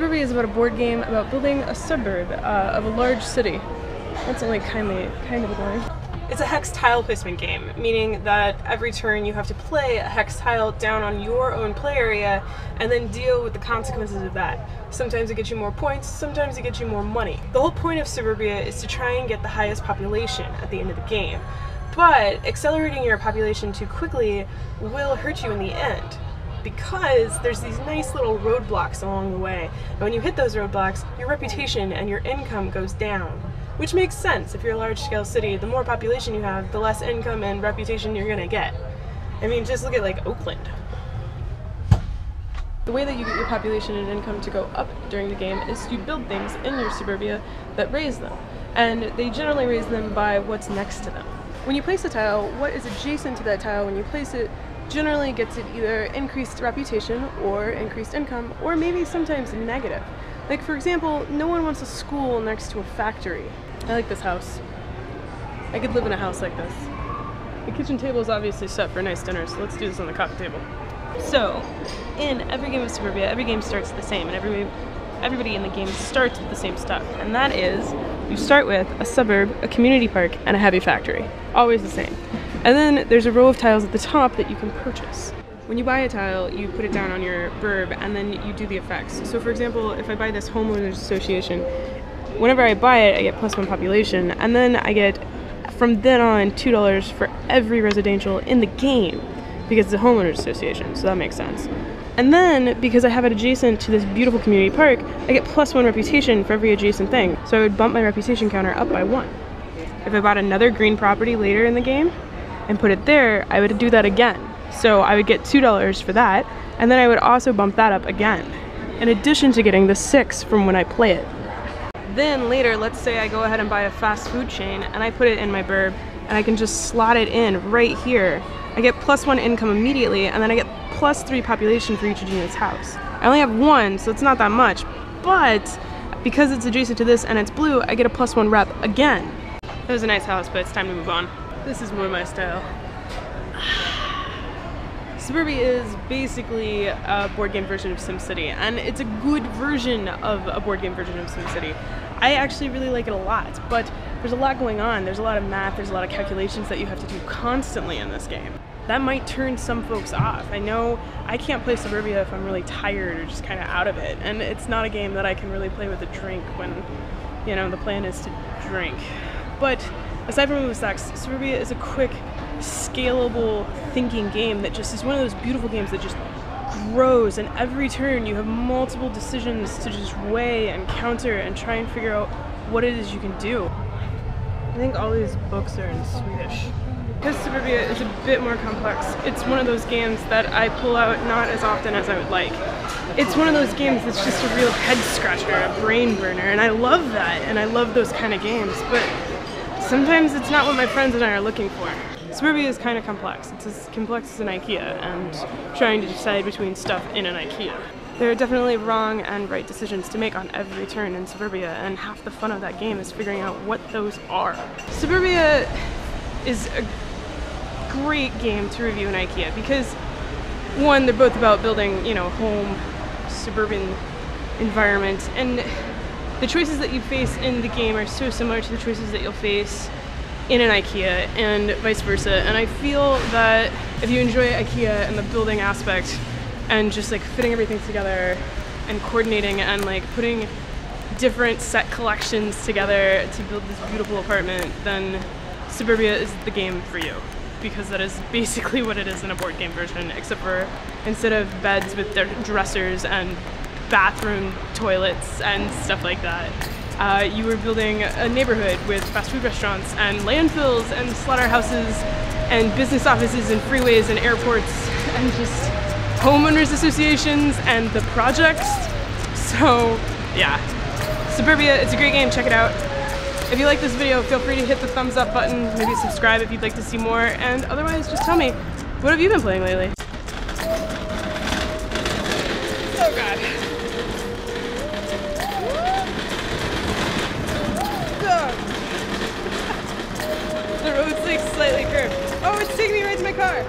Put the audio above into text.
Suburbia is about a board game about building a suburb of a large city. That's only kind of annoying. It's a hex tile placement game, meaning that every turn you have to play a hex tile down on your own play area and then deal with the consequences of that. Sometimes it gets you more points, sometimes it gets you more money. The whole point of Suburbia is to try and get the highest population at the end of the game. But accelerating your population too quickly will hurt you in the end, because there's these nice little roadblocks along the way. And when you hit those roadblocks, your reputation and your income goes down. Which makes sense. If you're a large-scale city, the more population you have, the less income and reputation you're gonna get. I mean, just look at like Oakland. The way that you get your population and income to go up during the game is you build things in your Suburbia that raise them. And they generally raise them by what's next to them. When you place a tile, what is adjacent to that tile when you place it generally gets it either increased reputation or increased income, or maybe sometimes negative. Like, for example, no one wants a school next to a factory. I like this house. I could live in a house like this. The kitchen table is obviously set for a nice dinner, so let's do this on the coffee table. So, in every game of Suburbia, every game starts the same, and everybody in the game starts with the same stuff. And that is, you start with a suburb, a community park, and a heavy factory. Always the same. And then there's a row of tiles at the top that you can purchase. When you buy a tile, you put it down on your burb and then you do the effects. So for example, if I buy this homeowners association, whenever I buy it, I get +1 population, and then I get, from then on, $2 for every residential in the game, because it's a homeowners association, so that makes sense. And then, because I have it adjacent to this beautiful community park, I get +1 reputation for every adjacent thing. So I would bump my reputation counter up by 1. If I bought another green property later in the game and put it there, I would do that again. So I would get $2 for that, and then I would also bump that up again, in addition to getting the 6 from when I play it. Then later, let's say I go ahead and buy a fast food chain, and I put it in my burb, and I can just slot it in right here. I get +1 income immediately, and then I get +3 population for each Gina's house. I only have 1, so it's not that much, but because it's adjacent to this and it's blue, I get a +1 rep again. That was a nice house, but it's time to move on. This is more my style. Suburbia is basically a board game version of SimCity, and it's a good version of a board game version of SimCity. I actually really like it a lot, but there's a lot going on. There's a lot of math, there's a lot of calculations that you have to do constantly in this game. That might turn some folks off. I know I can't play Suburbia if I'm really tired or just kind of out of it, and it's not a game that I can really play with a drink when, you know, the plan is to drink. But aside from those facts, Suburbia is a quick, scalable thinking game that just is one of those beautiful games that just grows, and every turn you have multiple decisions to just weigh and counter and try and figure out what it is you can do. I think all these books are in Swedish. Because Suburbia is a bit more complex, it's one of those games that I pull out not as often as I would like. It's one of those games that's just a real head scratcher, a brain burner, and I love that, and I love those kind of games, but sometimes it's not what my friends and I are looking for. Suburbia is kind of complex. It's as complex as an IKEA and trying to decide between stuff in an IKEA. There are definitely wrong and right decisions to make on every turn in Suburbia, and half the fun of that game is figuring out what those are. Suburbia is a great game to review in IKEA because, one, they're both about building, you know, home, suburban environment, and the choices that you face in the game are so similar to the choices that you'll face in an IKEA and vice versa. And I feel that if you enjoy IKEA and the building aspect and just like fitting everything together and coordinating and like putting different set collections together to build this beautiful apartment, then Suburbia is the game for you, because that is basically what it is in a board game version, except for instead of beds with their dressers and bathroom toilets and stuff like that, you were building a neighborhood with fast food restaurants and landfills and slaughterhouses and business offices and freeways and airports and just homeowners associations and the projects. So yeah, Suburbia, it's a great game, check it out. If you like this video, feel free to hit the thumbs up button, maybe subscribe if you'd like to see more, and otherwise just tell me, what have you been playing lately? Oh god. The road's like slightly curved. Oh, it's taking me right to my car.